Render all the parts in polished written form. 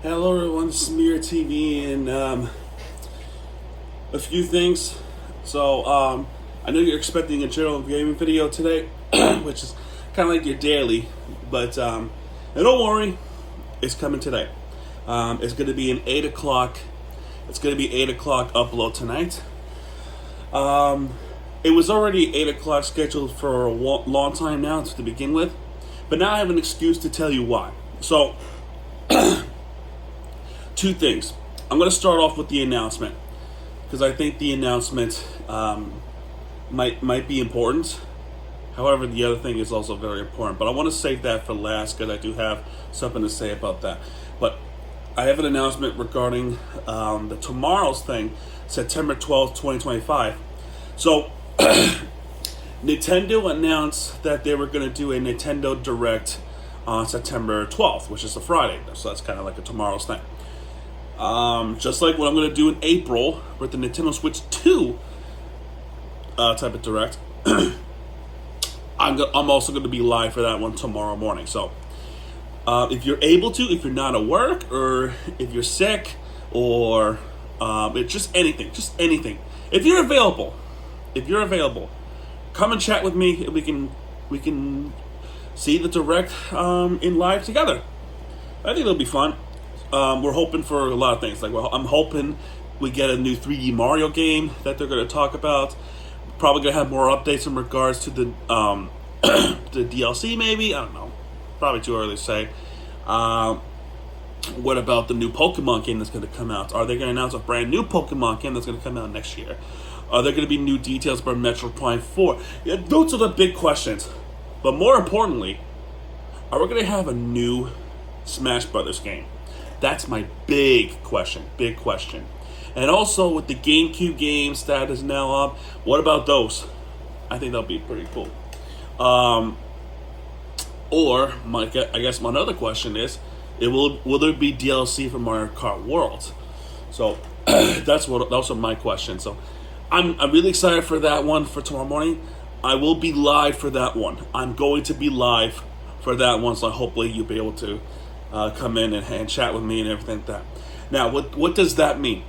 Hello everyone, this is Mir TV and a few things. I know you're expecting a general gaming video today, which is kind of like your daily, but and don't worry, it's coming today. It's going to be an 8 o'clock. It's going to be 8 o'clock upload tonight. It was already 8 o'clock scheduled for a long time now to begin with, but now I have an excuse to tell you why. So. Two things. I'm going to start off with the announcement because I think the announcement might be important. However, the other thing is also very important. But I want to save that for last because I do have something to say about that. But I have an announcement regarding the tomorrow's thing, September 12th, 2025. So Nintendo announced that they were going to do a Nintendo Direct on September 12th, which is a Friday. So that's kind of like a tomorrow's thing. Just like what I'm going to do in April with the Nintendo Switch 2 type of Direct, I'm also going to be live for that one tomorrow morning. So, if you're able to, if you're not at work, or if you're sick, or it's just anything. If you're available, come and chat with me. We can see the Direct in live together. I think it'll be fun. We're hoping for a lot of things. I'm hoping we get a new 3D Mario game that they're going to talk about. Probably going to have more updates in regards to the the DLC. Maybe, I don't know. Probably too early to say. What about the new Pokemon game that's going to come out? Are they going to announce a brand new Pokemon game that's going to come out next year? Are there going to be new details about Metroid Prime 4? Yeah, those are the big questions. But more importantly, are we going to have a new Smash Brothers game? That's my big question. And also with the GameCube games that is now up, what about those? I think that'll be pretty cool. I guess my other question is, will there be DLC for Mario Kart World? So those are my questions. So I'm really excited for that one for tomorrow morning. I will be live for that one. I'm going to be live for that one, so hopefully you'll be able to come in and chat with me and everything like that. Now, what does that mean?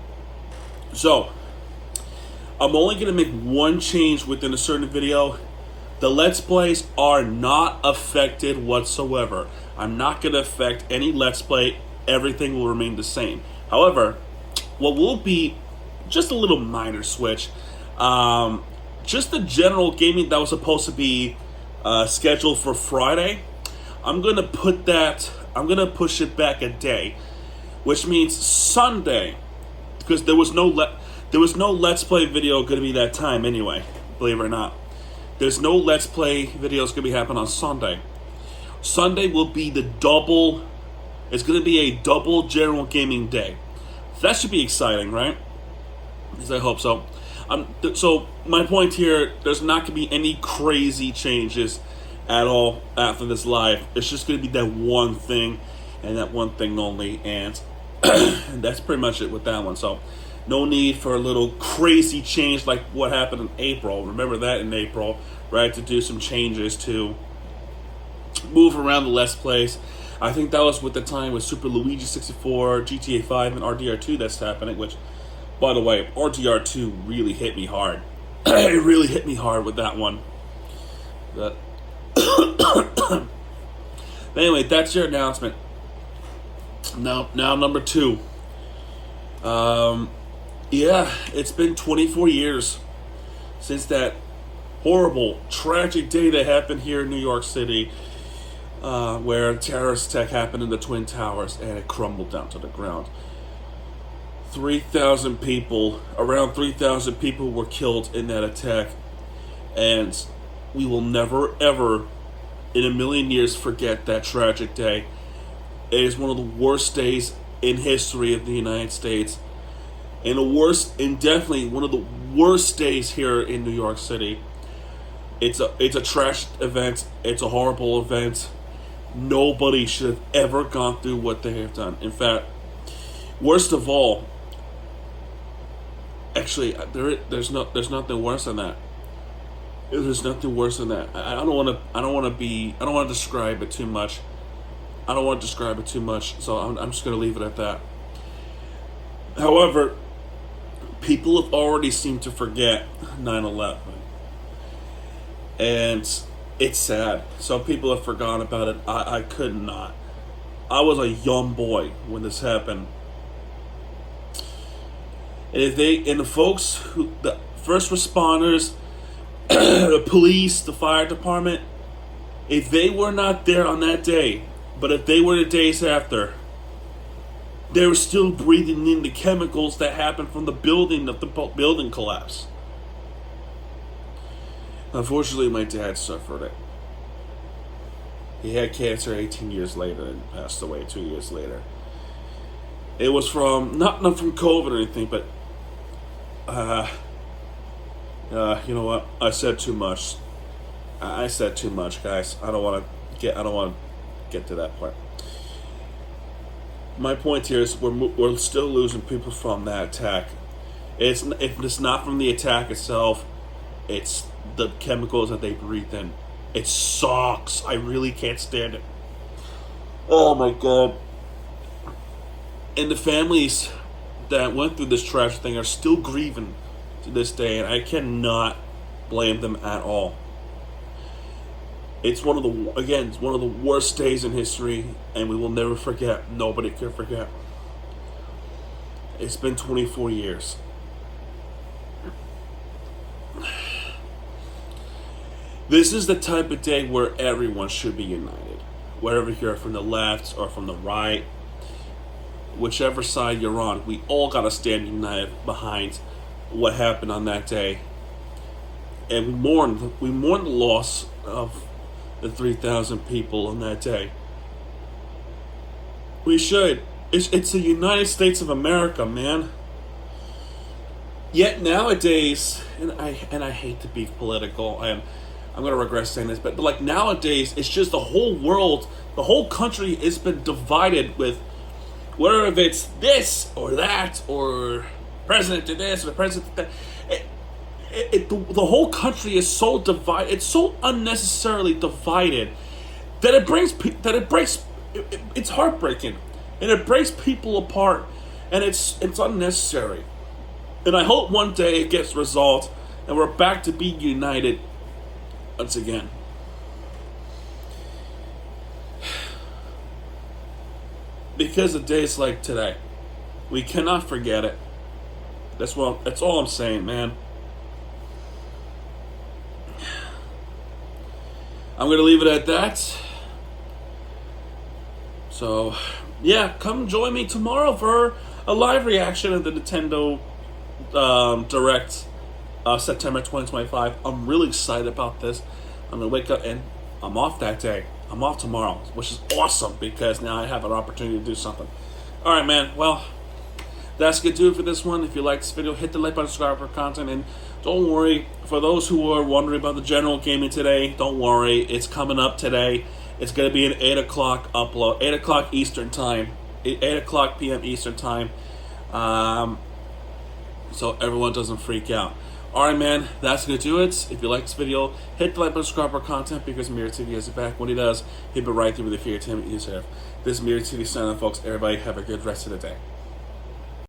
So, I'm only going to make one change within a certain video. The Let's Plays are not affected whatsoever. I'm not going to affect any Let's Play. Everything will remain the same. However, what will be just a little minor switch, just the general gaming that was supposed to be scheduled for Friday, I'm going to push it back a day, which means Sunday, because there was no Let's Play video going to be that time anyway. Believe it or not, there's no Let's Play videos going to be happening on Sunday. Sunday will be the double. It's going to be a double general gaming day. That should be exciting, right? At least I hope so. So my point here, there's not going to be any crazy changes at all after this live. It's just going to be that one thing and that one thing only, and that's pretty much it with that one. So no need for a little crazy change like what happened in April. Remember that in April, right? To do some changes to move around the Let's Plays. I think that was with the time with Super Luigi 64, GTA 5, and RDR2 that's happening, which, by the way, RDR2 really hit me hard. It really hit me hard with that one. But anyway, that's your announcement. Now number two. It's been 24 years since that horrible, tragic day that happened here in New York City, where a terrorist attack happened in the Twin Towers and it crumbled down to the ground. Around 3,000 people were killed in that attack, and we will never, ever, in a million years, forget that tragic day. It is one of the worst days in history of the United States, and definitely one of the worst days here in New York City. It's a trash event. It's a horrible event. Nobody should have ever gone through what they have done. In fact, worst of all, actually, there's nothing worse than that. There's nothing worse than that. I don't want to describe it too much. I don't want to describe it too much, so I'm just going to leave it at that. However, people have already seemed to forget 9/11, and it's sad. Some people have forgotten about it. I could not. I was a young boy when this happened. And the folks the first responders, the police, the fire department, if they were not there on that day, but if they were the days after, they were still breathing in the chemicals that happened from the building collapse. Unfortunately, my dad suffered it. He had cancer 18 years later and passed away 2 years later. It was from, not from COVID or anything, but, you know what? I said too much. I said too much, guys. I don't want to get to that part. My point here is we're still losing people from that attack. If it's not from the attack itself, it's the chemicals that they breathe in. It sucks. I really can't stand it. Oh my God. And the families that went through this tragic thing are still grieving to this day, and I cannot blame them at all. It's one of the worst days in history, and we will never forget. Nobody can forget. It's been 24 years. This is the type of day where everyone should be united. Whether you're from the left or from the right, whichever side you're on, we all gotta stand united behind what happened on that day. And we mourn the loss of the 3,000 people on that day. We should. It's the United States of America, man. Yet nowadays, and I hate to be political, I'm gonna regret saying this, but like nowadays, it's just the whole world, the whole country has been divided with whether if it's this or that, or president to this or the president to that. The whole country is so divided. It's so unnecessarily divided that it's heartbreaking, and it breaks people apart, and it's unnecessary. And I hope one day it gets resolved, and we're back to being united once again. Because of days like today, we cannot forget it. That's all I'm saying, man. I'm going to leave it at that. So, yeah, come join me tomorrow for a live reaction of the Nintendo Direct September 2025. I'm really excited about this. I'm going to wake up and I'm off that day. I'm off tomorrow, which is awesome because now I have an opportunity to do something. All right, man. Well, that's going to do it for this one. If you like this video, hit the like button, subscribe for content, and don't worry, for those who are wondering about the general gaming today, don't worry, it's coming up today. It's going to be an 8 o'clock upload, 8 o'clock Eastern time, 8 o'clock p.m. Eastern time, so everyone doesn't freak out. Alright, man, that's going to do it. If you like this video, hit the like button, subscribe for content, because Mirror TV has it back. When he does, he'll be right there with the fear Tim you deserve. This is Mirror TV signing off, folks. Everybody have a good rest of the day.